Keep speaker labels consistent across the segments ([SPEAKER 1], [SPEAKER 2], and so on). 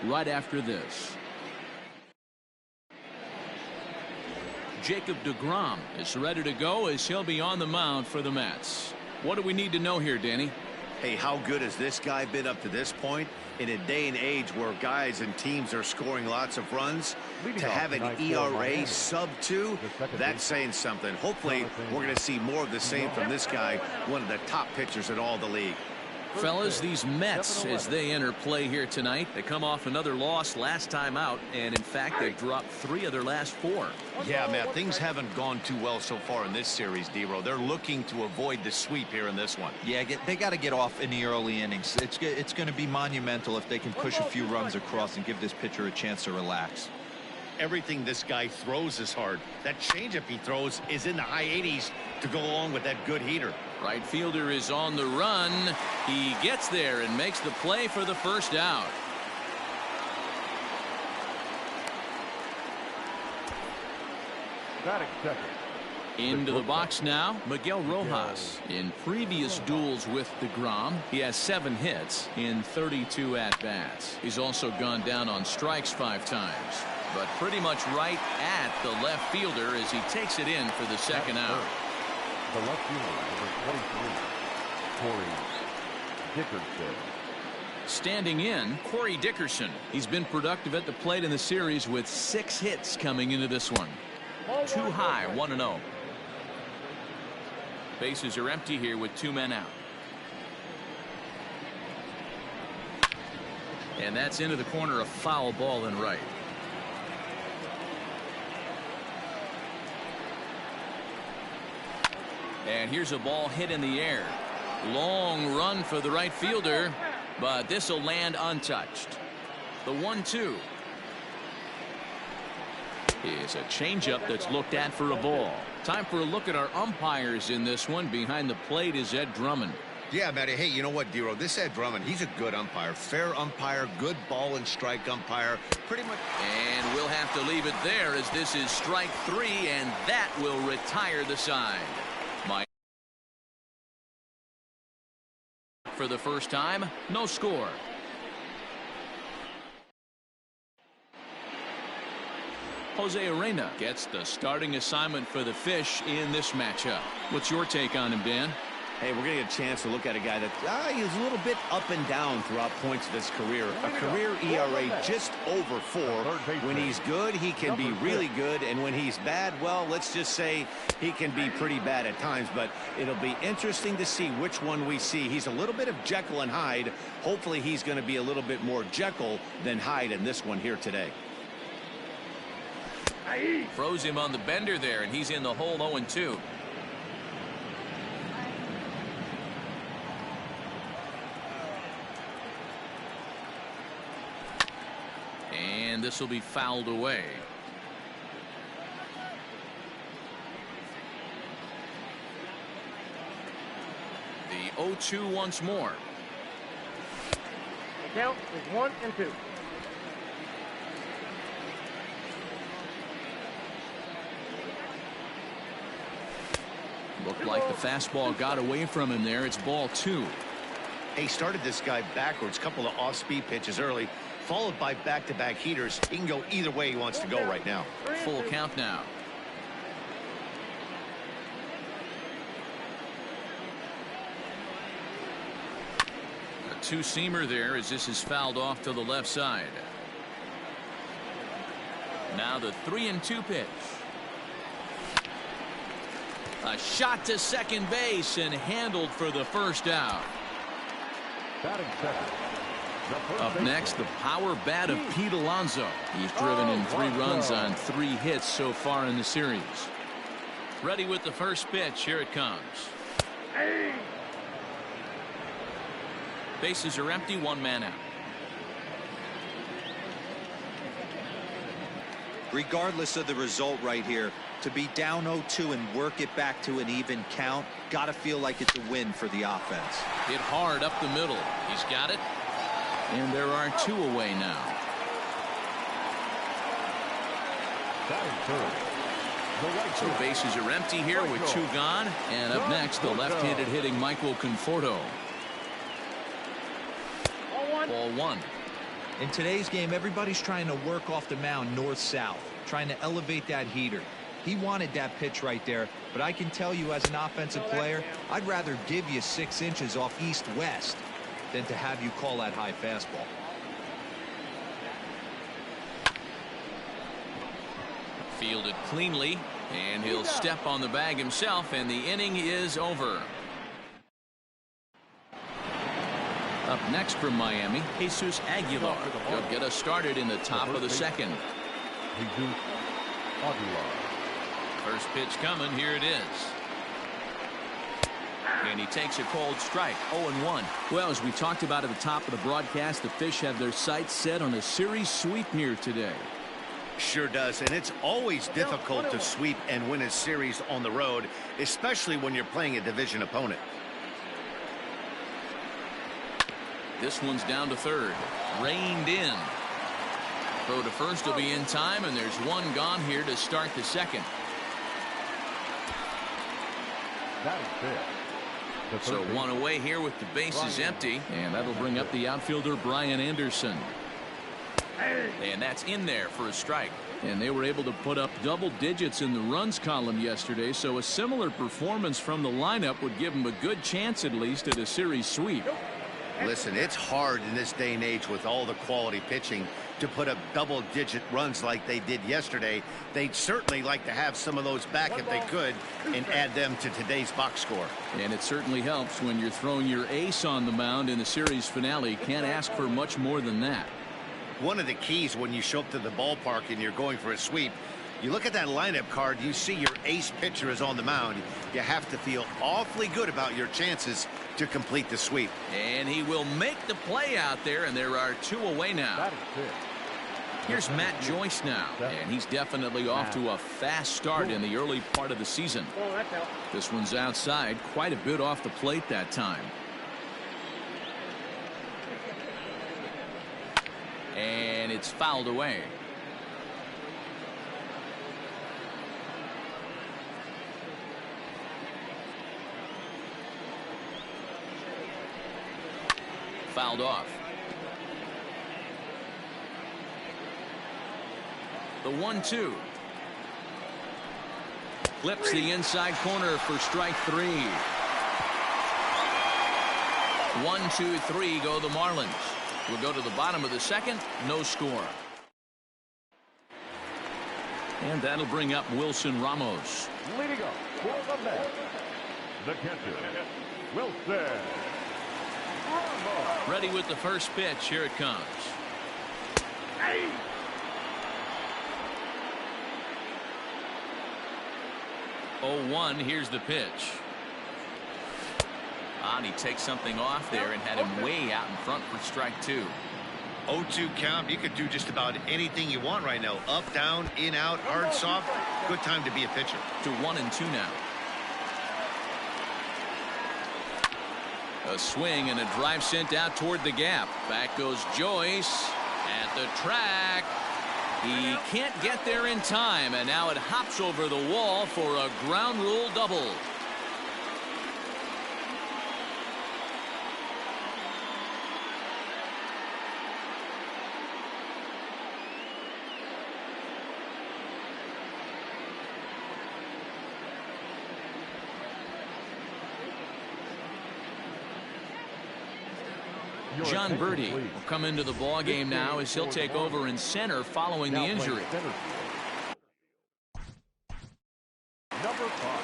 [SPEAKER 1] right after this. Jacob deGrom is ready to go as he'll be on the mound for the Mets. What do we need to know here, Danny?
[SPEAKER 2] Hey, how good has this guy been up to this point? In a day and age where guys and teams are scoring lots of runs, to have an ERA sub-2, that's saying something. Hopefully, we're going to see more of the same from this guy, one of the top pitchers in all the league.
[SPEAKER 1] Fellas, these Mets, as they enter play here tonight, they come off another loss last time out, and in fact, they've dropped 3 of their last 4.
[SPEAKER 3] Yeah, Matt, things haven't gone too well so far in this series, D-Row. They're looking to avoid the sweep here in this one.
[SPEAKER 4] Yeah, they got to get off in the early innings. It's going to be monumental if they can push a few runs across and give this pitcher a chance to relax.
[SPEAKER 3] Everything this guy throws is hard. That changeup he throws is in the high 80s to go along with that good heater.
[SPEAKER 1] Right fielder is on the run. He gets there and makes the play for the first out. Into the box now, Miguel Rojas. In previous duels with deGrom, he has 7 hits in 32 at-bats. He's also gone down on strikes 5 times. But pretty much right at the left fielder as he takes it in for the second out.
[SPEAKER 5] The left fielder, number 23, Corey Dickerson.
[SPEAKER 1] Standing in, Corey Dickerson. He's been productive at the plate in the series with 6 hits coming into this one. Too high, 1-0. Bases are empty here with 2 men out. And that's into the corner, a foul ball and right. And here's a ball hit in the air. Long run for the right fielder, but this will land untouched. The 1-2 is a changeup that's looked at for a ball. Time for a look at our umpires in this one. Behind the plate is Ed Drummond.
[SPEAKER 2] Yeah, Matty. Hey, you know what, D-Row? This Ed Drummond, he's a good umpire. Fair umpire, good ball and strike umpire. Pretty much.
[SPEAKER 1] And we'll have to leave it there as this is strike 3, and that will retire the side. For the first time, no score. Jose Arena gets the starting assignment for the Fish in this matchup. What's your take on him, Dan?
[SPEAKER 2] Hey, we're going to get a chance to look at a guy that he's a little bit up and down throughout points of his career. A career ERA just over 4. When he's good, he can be really good. And when he's bad, well, let's just say he can be pretty bad at times. But it'll be interesting to see which one we see. He's a little bit of Jekyll and Hyde. Hopefully he's going to be a little bit more Jekyll than Hyde in this one here today.
[SPEAKER 1] Froze him on the bender there, and he's in the hole 0-2. And this will be fouled away. The 0-2 once more.
[SPEAKER 6] The count is 1-2.
[SPEAKER 1] Looked like the fastball got away from him there. It's ball 2.
[SPEAKER 2] He started this guy backwards, couple of off-speed pitches early, followed by back-to-back heaters. He can go either way he wants to go right now.
[SPEAKER 1] Full count now. A 2-seamer there as this is fouled off to the left side. Now the 3-2 pitch. A shot to second base and handled for the first out. Up next, the power bat of Pete Alonso. He's driven in 3 runs on 3 hits so far in the series. Ready with the first pitch. Here it comes. Bases are empty, 1 man out.
[SPEAKER 4] Regardless of the result right here, to be down 0-2 and work it back to an even count, gotta feel like it's a win for the offense.
[SPEAKER 1] Hit hard up the middle. He's got it. And there are 2 away now. So bases are empty here with 2 gone. And up next, the left-handed hitting Michael Conforto. Ball 1.
[SPEAKER 6] In today's game, everybody's trying to work off the mound north-south, trying to elevate that heater. He wanted that pitch right there, but I can tell you as an offensive player, I'd rather give you 6 inches off east-west than to have you call that high fastball.
[SPEAKER 1] Fielded cleanly, and he'll step on the bag himself, and the inning is over. Up next from Miami, Jesus Aguilar. He'll get us started in the top of the second.
[SPEAKER 5] Jesus Aguilar.
[SPEAKER 1] First pitch coming. Here it is. And he takes a cold strike. 0-1. Well, as we talked about at the top of the broadcast, the Fish have their sights set on a series sweep here today.
[SPEAKER 3] Sure does, and it's always difficult to sweep and win a series on the road, especially when you're playing a division opponent.
[SPEAKER 1] This one's down to third. Reined in. Throw to first will be in time, and there's one gone here to start the second.
[SPEAKER 5] That is it.
[SPEAKER 1] So one away here with the bases empty, and that'll bring up the outfielder Brian Anderson. And that's in there for a strike. And they were able to put up double digits in the runs column yesterday, so a similar performance from the lineup would give them a good chance at least at a series sweep.
[SPEAKER 3] Listen, it's hard in this day and age with all the quality pitching to put up double-digit runs like they did yesterday. They'd certainly like to have some of those back if they could and add them to today's box score.
[SPEAKER 1] And it certainly helps when you're throwing your ace on the mound in the series finale. Can't ask for much more than that.
[SPEAKER 3] One of the keys when you show up to the ballpark and you're going for a sweep, you look at that lineup card, you see your ace pitcher is on the mound. You have to feel awfully good about your chances to complete the sweep.
[SPEAKER 1] And he will make the play out there, and there are 2 away now.
[SPEAKER 5] That is it.
[SPEAKER 1] Here's Matt Joyce now, and he's definitely off to a fast start in the early part of the season. This one's outside, quite a bit off the plate that time. And it's fouled away. Fouled off. The 1-2. Clips the inside corner for strike 3. 1, 2, 3 go the Marlins. We'll go to the bottom of the second. No score. And that'll bring up Wilson Ramos.
[SPEAKER 5] Leading up for the Mets, the catcher, Wilson Ramos.
[SPEAKER 1] Ready with the first pitch. Here it comes. 0-1. Here's the pitch. And he takes something off there and had him way out in front for strike 2.
[SPEAKER 3] 0-2 count. You could do just about anything you want right now. Up, down, in, out, hard, soft. Good time to be a pitcher.
[SPEAKER 1] To 1-2 now. A swing and a drive sent out toward the gap. Back goes Joyce at the track. He can't get there in time, and now it hops over the wall for a ground rule double. John Birdie will come into the ball game now as he'll take over in center following the injury.
[SPEAKER 5] Number 5.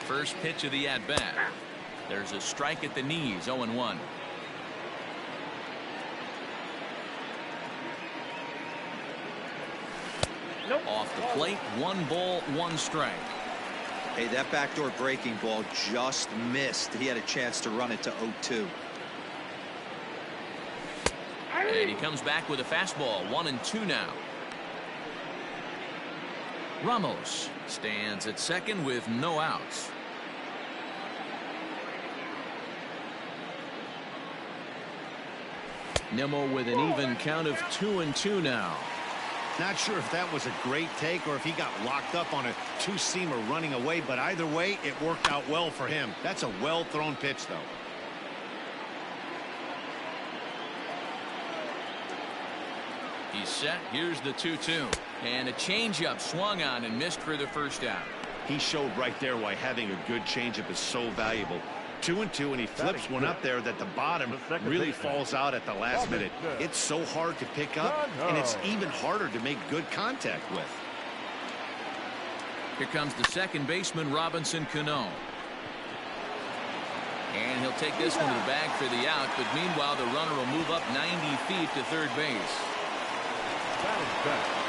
[SPEAKER 1] First pitch of the at-bat. There's a strike at the knees. 0-1. Off the plate. 1 ball, 1 strike.
[SPEAKER 4] Hey, that backdoor breaking ball just missed. He had a chance to run it to 0-2.
[SPEAKER 1] And he comes back with a fastball. 1-2 now. Ramos stands at second with no outs. Nimmo with an even count of 2-2 now.
[SPEAKER 2] Not sure if that was a great take or if he got locked up on a two-seamer running away, but either way, it worked out well for him. That's a well-thrown pitch, though.
[SPEAKER 1] He's set. Here's the 2-2. And a changeup swung on and missed for the first out.
[SPEAKER 2] He showed right there why having a good changeup is so valuable. 2-2, and he flips one up there that the bottom really falls out at the last minute. It's so hard to pick up, and it's even harder to make good contact with.
[SPEAKER 1] Here comes the second baseman, Robinson Cano. And he'll take this one to the bag for the out, but meanwhile the runner will move up 90 feet to third base.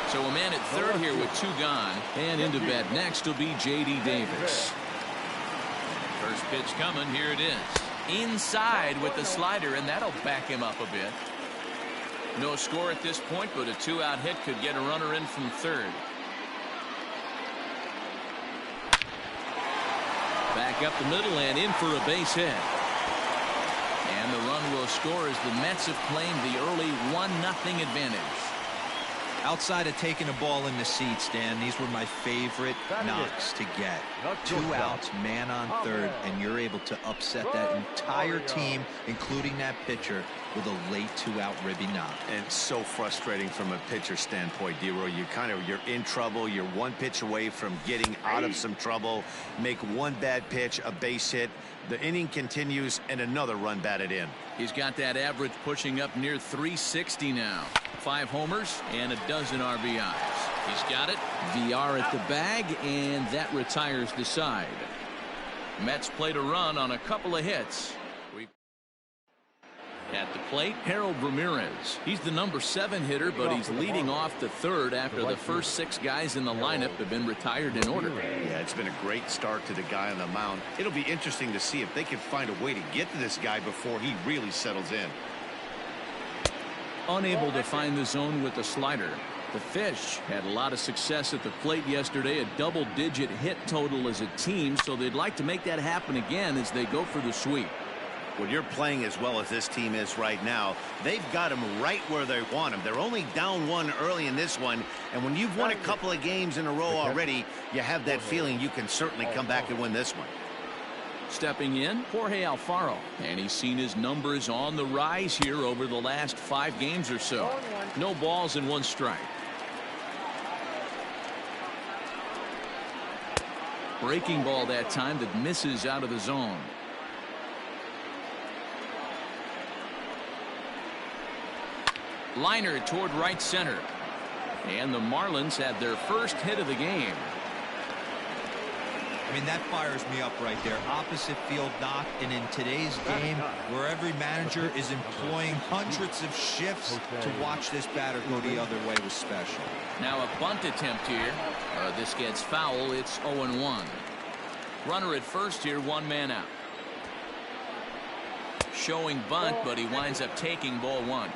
[SPEAKER 1] So a man at third here with two gone, and into bat next will be J.D. Davis. First pitch coming. Here it is. Inside with the slider, and that'll back him up a bit. No score at this point, but a two-out hit could get a runner in from third. Back up the middle and in for a base hit. And the run will score as the Mets have claimed the early 1-0 advantage.
[SPEAKER 6] Outside of taking a ball in the seats, Dan, these were my favorite knocks to get. 2 outs, man on third, and you're able to upset that entire team, including that pitcher, with a late 2-out ribby knock.
[SPEAKER 2] And so frustrating from a pitcher standpoint, D-Roy. You're in trouble. You're one pitch away from getting out of some trouble. Make one bad pitch, a base hit. The inning continues, and another run batted in.
[SPEAKER 1] He's got that average pushing up near 360 now. 5 homers and a dozen RBIs. He's got it. VR at the bag, and that retires the side. Mets played a run on a couple of hits. At the plate, Harold Ramirez. He's the number 7 hitter, but he's leading off the third after the first 6 guys in the lineup have been retired in order.
[SPEAKER 2] Yeah, it's been a great start to the guy on the mound. It'll be interesting to see if they can find a way to get to this guy before he really settles in.
[SPEAKER 1] Unable to find the zone with the slider. The Fish had a lot of success at the plate yesterday, a double-digit hit total as a team, so they'd like to make that happen again as they go for the sweep.
[SPEAKER 2] When you're playing as well as this team is right now, they've got them right where they want them. They're only down 1 early in this one, and when you've won a couple of games in a row already, you have that feeling you can certainly come back and win this one.
[SPEAKER 1] Stepping in, Jorge Alfaro, and he's seen his numbers on the rise here over the last 5 games or so. No balls and 1 strike. Breaking ball that time that misses out of the zone. Liner toward right center. And the Marlins had their first hit of the game.
[SPEAKER 6] I mean, that fires me up right there. Opposite field knock, and in today's game, where every manager is employing hundreds of shifts to watch this batter go the other way was special.
[SPEAKER 1] Now a bunt attempt here. This gets foul. It's 0-1. Runner at first here, 1 man out. Showing bunt, but he winds up taking ball 1.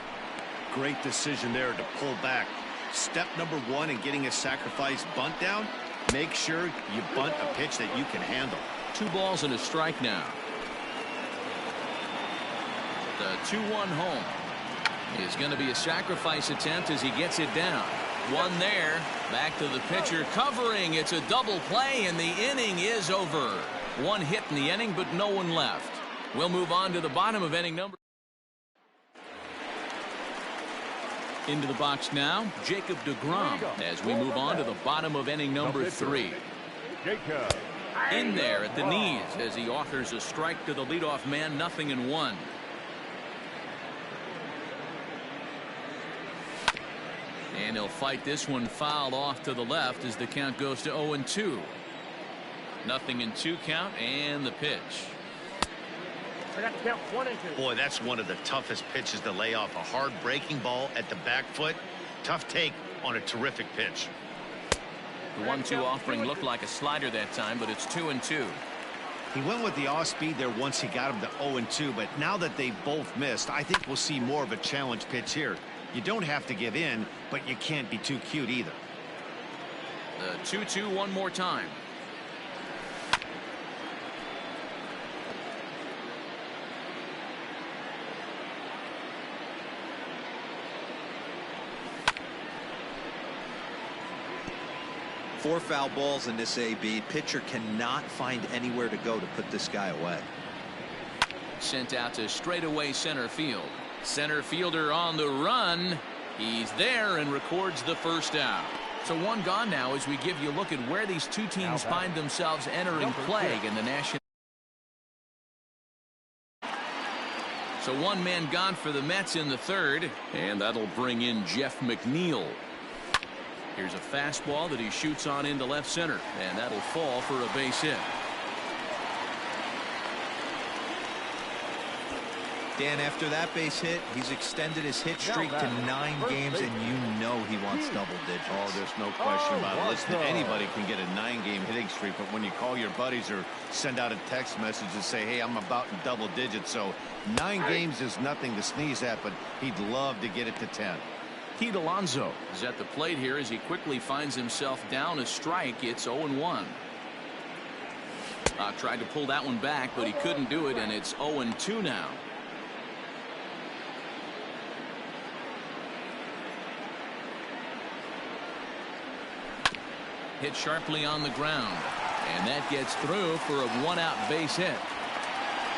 [SPEAKER 2] Great decision there to pull back. Step number 1 in getting a sacrifice bunt down, make sure you bunt a pitch that you can handle.
[SPEAKER 1] 2 balls and a strike now. The 2-1 home is going to be a sacrifice attempt as he gets it down. 1 there. Back to the pitcher covering. It's a double play, and the inning is over. 1 hit in the inning, but no one left. We'll move on to the bottom of inning number. Into the box now, Jacob deGrom, as we move on to the bottom of inning number 3. In there at the knees as he offers a strike to the leadoff man, 0-1. And he'll fight this one fouled off to the left as the count goes to 0-2. 0-2 count, and the pitch.
[SPEAKER 3] Boy, that's one of the toughest pitches to lay off. A hard breaking ball at the back foot. Tough take on a terrific pitch.
[SPEAKER 1] The 1-2 offering looked like a slider that time, but it's 2-2.
[SPEAKER 2] He went with the off speed there once he got him to 0-2, but now that they both missed, I think we'll see more of a challenge pitch here. You don't have to give in, but you can't be too cute either.
[SPEAKER 1] The 2-2 one more time.
[SPEAKER 4] Four foul balls in this AB. Pitcher cannot find anywhere to go to put this guy away.
[SPEAKER 1] Sent out to straightaway center field. Center fielder on the run. He's there and records the first out. So one gone now as we give you a look at where these two teams find themselves entering play in the National. So one man gone for the Mets in the third, and that'll bring in Jeff McNeil. Here's a fastball that he shoots on into left center, and that'll fall for a base hit.
[SPEAKER 6] Dan, after that base hit, he's extended his hit streak to 9 games, and you know he wants double digits.
[SPEAKER 2] Oh, there's no question about it. Listen, anybody can get a 9-game hitting streak, but when you call your buddies or send out a text message and say, hey, I'm about in double digits, so 9 games is nothing to sneeze at, but he'd love to get it to 10.
[SPEAKER 1] Pete Alonso is at the plate here as he quickly finds himself down a strike. It's 0-1. Tried to pull that one back, but he couldn't do it, and it's 0-2 now. Hit sharply on the ground, and that gets through for a 1-out base hit.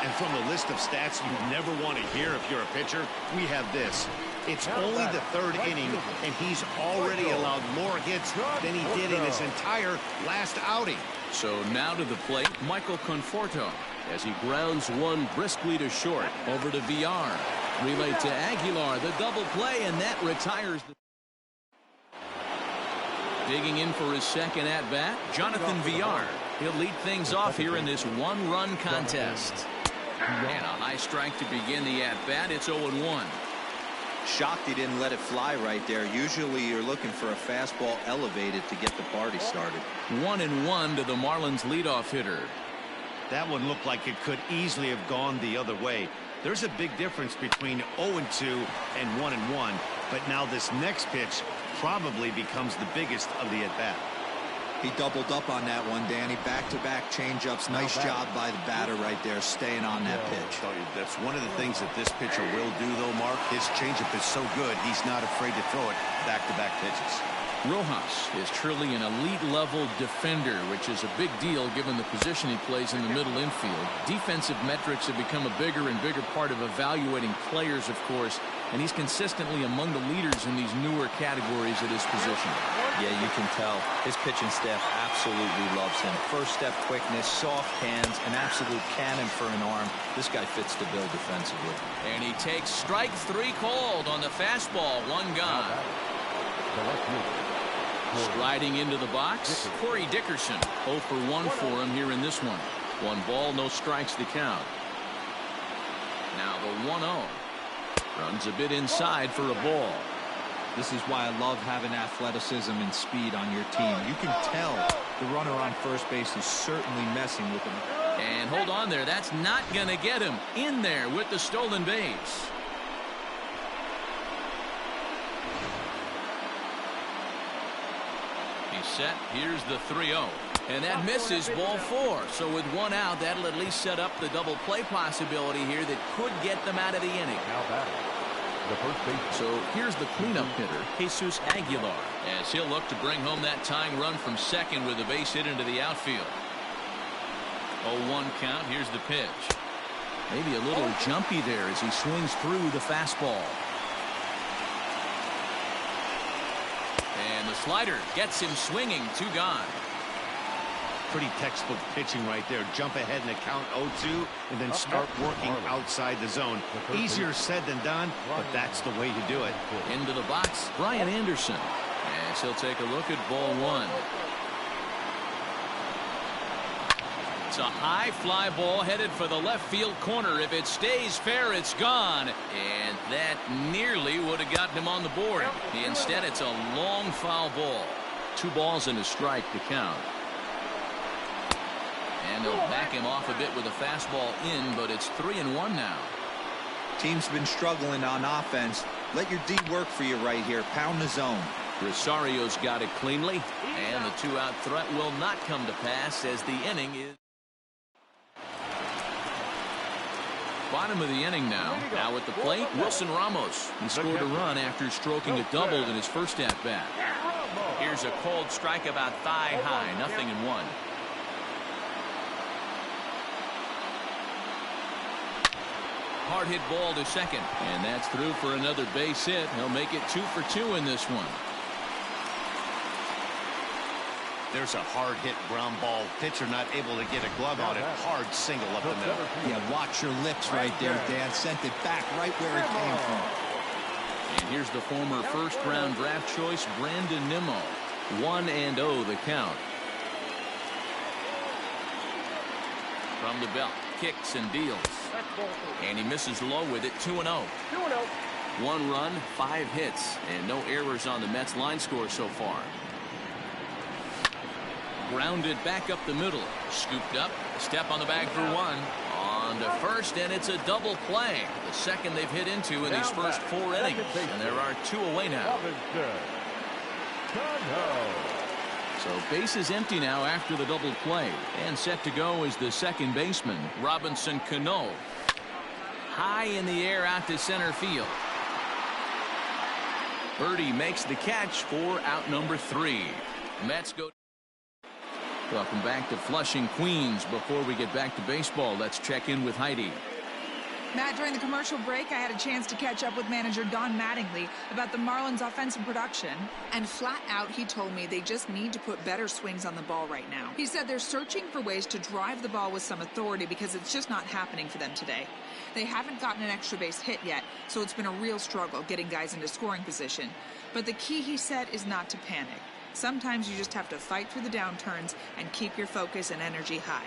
[SPEAKER 2] And from the list of stats you never want to hear if you're a pitcher, we have this. It's only the 3rd inning, and he's already allowed more hits than he did in his entire last outing.
[SPEAKER 1] So now to the plate, Michael Conforto, as he grounds one briskly to short. Over to Villar. Relay to Aguilar, the double play, and that retires the... Digging in for his second at-bat, Jonathan Villar. He'll lead things off here in this one-run contest. And a high strike to begin the at-bat. It's 0-1.
[SPEAKER 4] Shocked he didn't let it fly right there. Usually you're looking for a fastball elevated to get the party started.
[SPEAKER 1] 1-1 to the Marlins leadoff hitter.
[SPEAKER 2] That one looked like it could easily have gone the other way. There's a big difference between 0-2 and 1-1, but now this next pitch probably becomes the biggest of the at-bat.
[SPEAKER 6] He doubled up on that one, Danny. Back-to-back changeups. Nice job by the batter right there, staying on that pitch.
[SPEAKER 2] I'll tell you, that's one of the things that this pitcher will do, though, Mark. His changeup is so good, he's not afraid to throw it back-to-back pitches.
[SPEAKER 1] Rojas is truly an elite-level defender, which is a big deal given the position he plays in the middle infield. Defensive metrics have become a bigger and bigger part of evaluating players, of course, and he's consistently among the leaders in these newer categories at his position.
[SPEAKER 6] Yeah, you can tell his pitching staff absolutely loves him. First step quickness, soft hands, an absolute cannon for an arm. This guy fits the bill defensively.
[SPEAKER 1] And he takes strike 3 called on the fastball. 1 gone. Striding into the box, Corey Dickerson. 0 for 1 for him here in this one. 1 ball, no strikes to count. Now the 1-0. Runs a bit inside for a ball.
[SPEAKER 6] This is why I love having athleticism and speed on your team. You can tell the runner on first base is certainly messing with him.
[SPEAKER 1] And hold on there. That's not going to get him in there with the stolen base. He's set. Here's the 3-0. And that misses ball 4. So with 1 out, that'll at least set up the double play possibility here that could get them out of the inning. So here's the cleanup hitter, Jesus Aguilar, as he'll look to bring home that tying run from second with a base hit into the outfield. 0-1 count. Here's the pitch. Maybe a little jumpy there as he swings through the fastball. And the slider gets him swinging. 2 gone.
[SPEAKER 2] Pretty textbook pitching right there. Jump ahead in the count 0-2 and then start working outside the zone. Easier said than done, but that's the way you do it.
[SPEAKER 1] Into the box, Brian Anderson, as he'll take a look at ball 1. It's a high fly ball headed for the left field corner. If it stays fair, it's gone. And that nearly would have gotten him on the board. Instead, it's a long foul ball. 2 balls and a strike to count. And they'll back him off a bit with a fastball in, but it's 3-1 now.
[SPEAKER 6] Team's been struggling on offense. Let your D work for you right here. Pound the zone.
[SPEAKER 1] Rosario's got it cleanly, and the 2-out threat will not come to pass as the inning is. Bottom of the inning now. Now at the plate, Wilson Ramos. He scored a run after stroking a double in his first at-bat. Here's a cold strike about thigh high, 0-1. Hard hit ball to second, and that's through for another base hit. He'll make it 2 for 2 in this one.
[SPEAKER 2] There's a hard hit ground ball. Pitcher not able to get a glove on it. Hard single up the middle.
[SPEAKER 6] Yeah, watch your lips right there, Dan. Sent it back right where it came from.
[SPEAKER 1] And here's the former first-round draft choice, Brandon Nimmo. 1-0 the count. From the belt, kicks and deals. And he misses low with it, 2-0. 1 run, 5 hits, and no errors on the Mets line score so far. Grounded back up the middle. Scooped up. Step on the bag for 1. On to first, and it's a double play. The second they've hit into in these first 4 innings. And there are 2 away now. So base is empty now after the double play. And set to go is the second baseman, Robinson Cano. High in the air out to center field. Birdie makes the catch for out number 3. Mets go. Welcome back to Flushing, Queens. Before we get back to baseball, let's check in with Heidi.
[SPEAKER 7] Matt, during the commercial break, I had a chance to catch up with manager Don Mattingly about the Marlins' offensive production. And flat out, he told me they just need to put better swings on the ball right now. He said they're searching for ways to drive the ball with some authority because it's just not happening for them today. They haven't gotten an extra base hit yet, so it's been a real struggle getting guys into scoring position. But the key, he said, is not to panic. Sometimes you just have to fight through the downturns and keep your focus and energy high.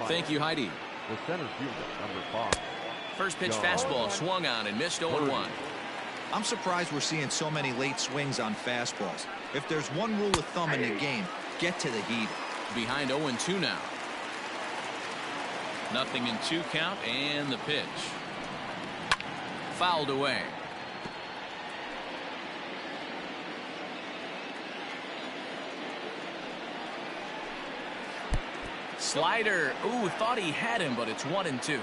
[SPEAKER 1] Thank you, Heidi.
[SPEAKER 5] The center fielder, number 5.
[SPEAKER 1] First pitch fastball swung on and missed 0-1.
[SPEAKER 6] I'm surprised we're seeing so many late swings on fastballs. If there's one rule of thumb in the game, get to the heat.
[SPEAKER 1] Behind 0-2 now. 0-2 count, and the pitch. Fouled away. Slider. Ooh, thought he had him, but it's 1-2.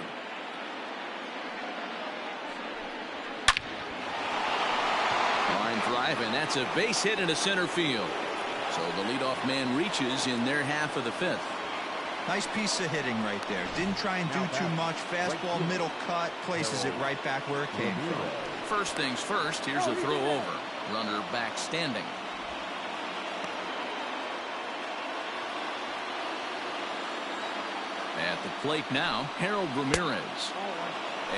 [SPEAKER 1] Line drive, and that's a base hit into center field. So the leadoff man reaches in their half of the 5th.
[SPEAKER 6] Nice piece of hitting right there. Didn't try and do too much. Fastball, middle cut, places it right back where it came from.
[SPEAKER 1] First things first, here's a throw over. Runner back standing. At the plate now, Harold Ramirez.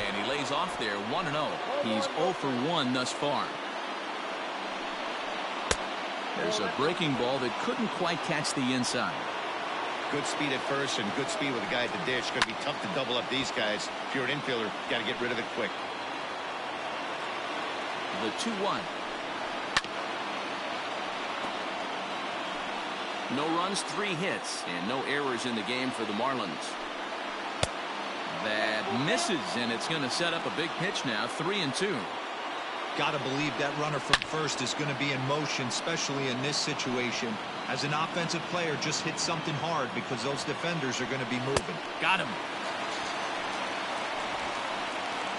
[SPEAKER 1] And he lays off there, 1-0. He's 0 for 1 thus far. There's a breaking ball that couldn't quite catch the inside.
[SPEAKER 2] Good speed at first and good speed with the guy at the dish. Going to be tough to double up these guys. If you're an infielder, got to get rid of it quick.
[SPEAKER 1] The 2-1. No runs, 3 hits, and no errors in the game for the Marlins. That misses, and it's going to set up a big pitch now, 3-2.
[SPEAKER 6] Got to believe that runner from first is going to be in motion, especially in this situation. As an offensive player, just hit something hard because those defenders are going to be moving.
[SPEAKER 1] Got him.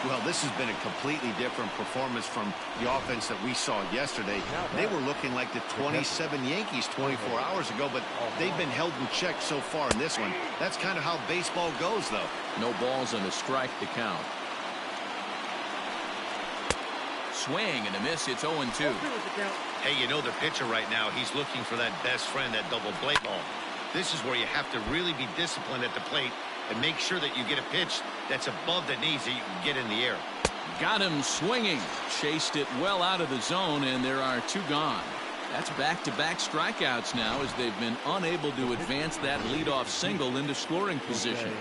[SPEAKER 2] Well, this has been a completely different performance from the offense that we saw yesterday. They were looking like the 27 Yankees 24 hours ago, but they've been held in check so far in this one. That's kind of how baseball goes, though.
[SPEAKER 1] No balls and a strike to count. Swing and a miss. It's 0-2.
[SPEAKER 2] Hey, you know the pitcher right now, he's looking for that best friend, that double play ball. This is where you have to really be disciplined at the plate and make sure that you get a pitch that's above the knees that you can get in the air.
[SPEAKER 1] Got him swinging. Chased it well out of the zone, and there are 2 gone. That's back-to-back strikeouts now as they've been unable to advance that leadoff single into scoring position.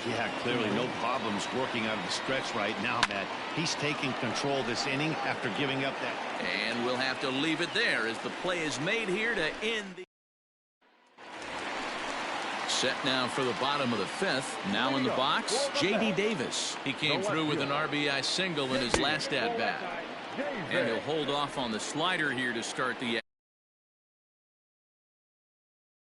[SPEAKER 2] Yeah, clearly no problems working out of the stretch right now, Matt. He's taking control this inning after giving up that.
[SPEAKER 1] And we'll have to leave it there as the play is made here to end the set now for the bottom of the fifth. Now in the box, J.D. Davis. He came through with an RBI single in his last at-bat. And he'll hold off on the slider here to start the